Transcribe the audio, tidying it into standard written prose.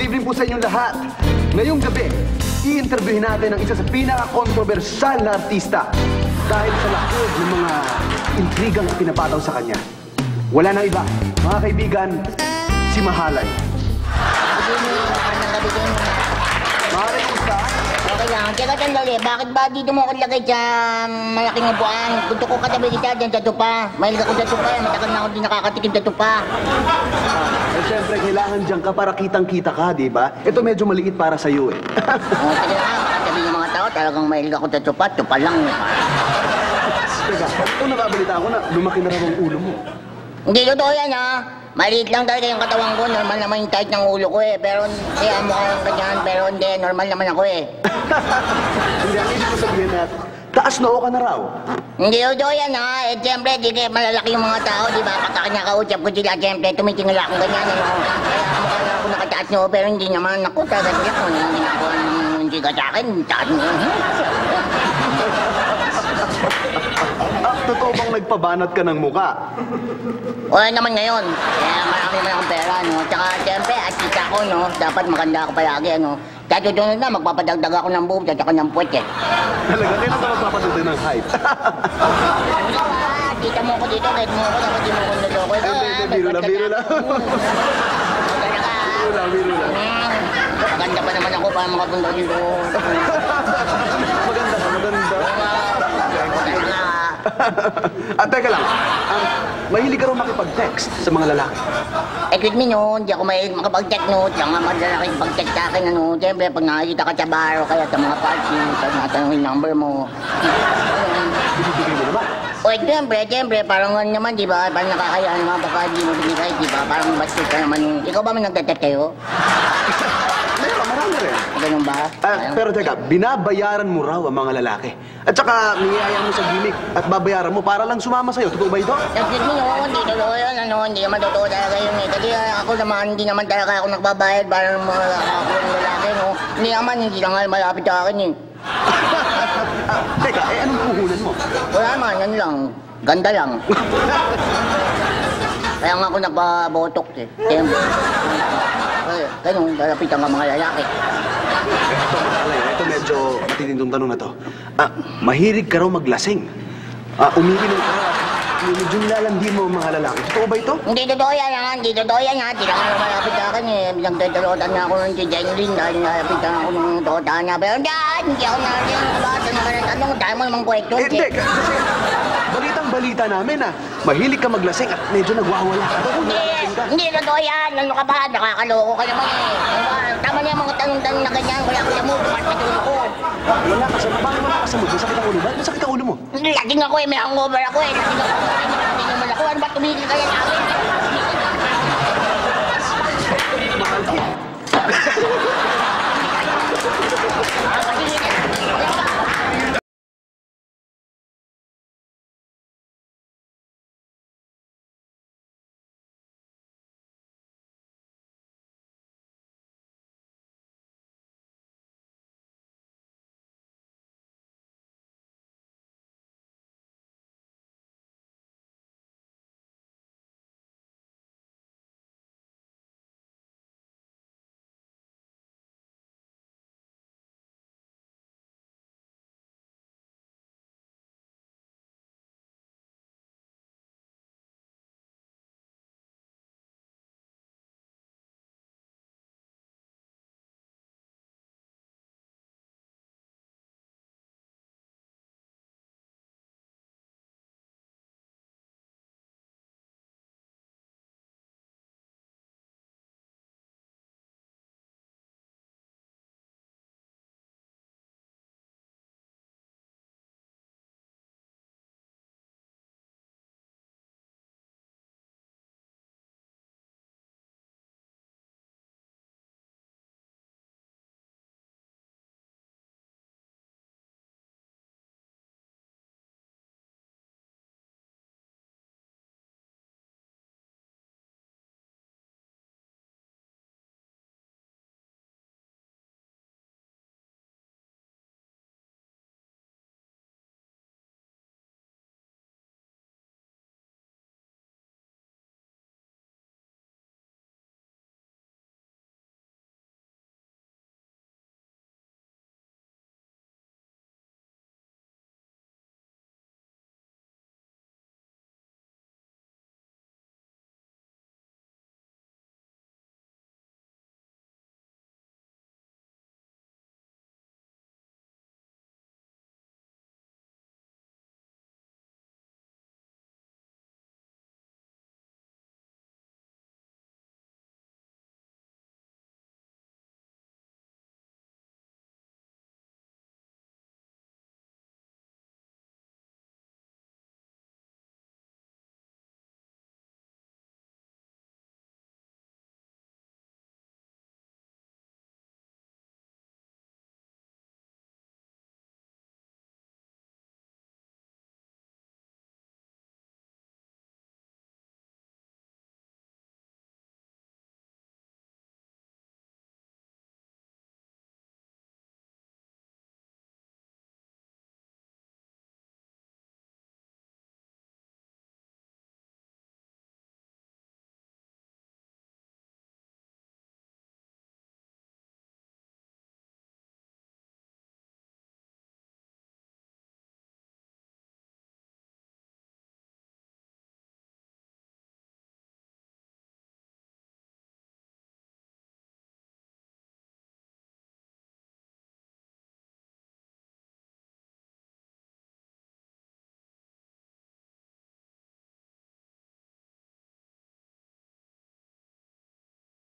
evening po sa inyong lahat. Ngayong gabi, i-interviewin natin ang isa sa pinaka-kontrobersyal na artista dahil sa laki ng mga intrigang pinapataw sa kanya. Wala nang iba, mga kaibigan, si Mahalay. Mahalay, kumusta? Okay lang. Teka, sandali. Bakit ba dito mo ako lagay sa malaking upuan? Gusto ko katabi kita dyan sa tupa. Mahilig ako sa tupa. Matagal na ako din nakakatikim sa tupa. Eh, syempre, kailangan dyan ka para kitang-kita ka, di ba? Ito medyo maliit para sa'yo, eh. Teka lang. Katabi ng mga tao. Talagang mahilig ako sa tupa. Tupa lang. Teka, ito nababalita ko na lumaki na raw ang ulo mo. Hindi totoo yan, ha? Maliit lang talaga yung katawan ko. Normal naman yung tight ng ulo ko, eh. Pero, kaya mukha yung ganyan. Pero hindi. Normal naman ako, eh. Hindi, ang ibig ko sabihin na taas noo ka na raw. Hindi totoo yan, ha? Eh, siyempre, di kayo malalaki yung mga tao, di ba? Pagka kinakausap ko sila, siyempre, tumitingala akong ganyan, ano? Kaya mukha lang ako nakataas noo, pero hindi naman. Naku, talaga sila kung hindi na ako hindi ka sa akin. Taas noo. Totoo bang nagpabanat ka ng muka? Wala naman ngayon. Kaya marami naman akong pera, no? Tsaka, siyempre, at kita ko, no? Dapat maganda ako palagi, ano? Kaya tutunod na, magpapadagdag ako ng boobs at saka ng puwet, eh. Talaga, kailan ka magpapadagdag ng height? Kita mo ko dito, kahit mo ko, dapat di mo ko naloko. Biro lang, biro lang. Biro lang. Maganda pa naman ako para makapunta dito. Maganda ka, maganda. At teka lang, mahilig ka raw makipag-text sa mga lalaki. Excuse me, no, hindi ako mahilig makapag-text, no. Lang nga malalaki pag-text sa akin, ano. Siyempre, pag nakikita ka sa bar o kaya sa mga party, pag natanong yung number mo. Ibibigay mo naman. O, siyempre, parang ano naman, di ba? Parang nakakaya naman baka di mo binigay, di ba? Parang bastos ka naman yung... Ikaw ba may nagtetext kayo? Marami rin. Ganun ba? Pero teka, binabayaran mo raw ang mga lalaki. At saka, niyayang mo sa gimmick at babayaran mo para lang sumama sa'yo. Totoo ba ito? Excuse me, no, hindi totoo yun, ano, hindi naman totoo talaga yun, eh. Kasi ako naman, hindi naman talaga ako nagbabayad para mga ako ng lalaki, no. Hindi naman, hindi lang nga malapit sa akin, eh. Teka, anong puhunan mo? Wala naman, yan lang. Ganda lang. Kaya nga ako nagpabotok, eh. Siyempre. Ganun, lalapitan ka mga lalaki. Ito medyo matitindong tanong na to. Mahilig ka raw maglasing. Umiinom ka raw at medyo nilalandi mo ang mga lalaki. Totoo ba ito? Hindi totoo yan, ha? Hindi totoo yan, ha? Hindi lang ako malapit sa akin, eh. Pinagtutulutan na ako ng si Jenlyn dahil nalapitan ako ng tutaan niya. Pero hindi ako nalapitan ng kabata ng mga tanong. Dahil mo namang kwento, eh. Hindi, kasi balitang-balita namin na mahilig ka maglasing at medyo nagwawala ka. Hindi totoo yan. Ano ka ba? Nakakaloko ka naman, eh. Tama niya mga tanong-tanong na ganyan. Wala ko sa mood. Bakit matulog ko? Wala ka sa... Bakit wala ka sa mood? Masakit ang ulo ba? Masakit ang ulo mo? Laging ako, eh. May hangover ako, eh. Laging ako. Laging naman ako. Ano ba tumigil kaya namin?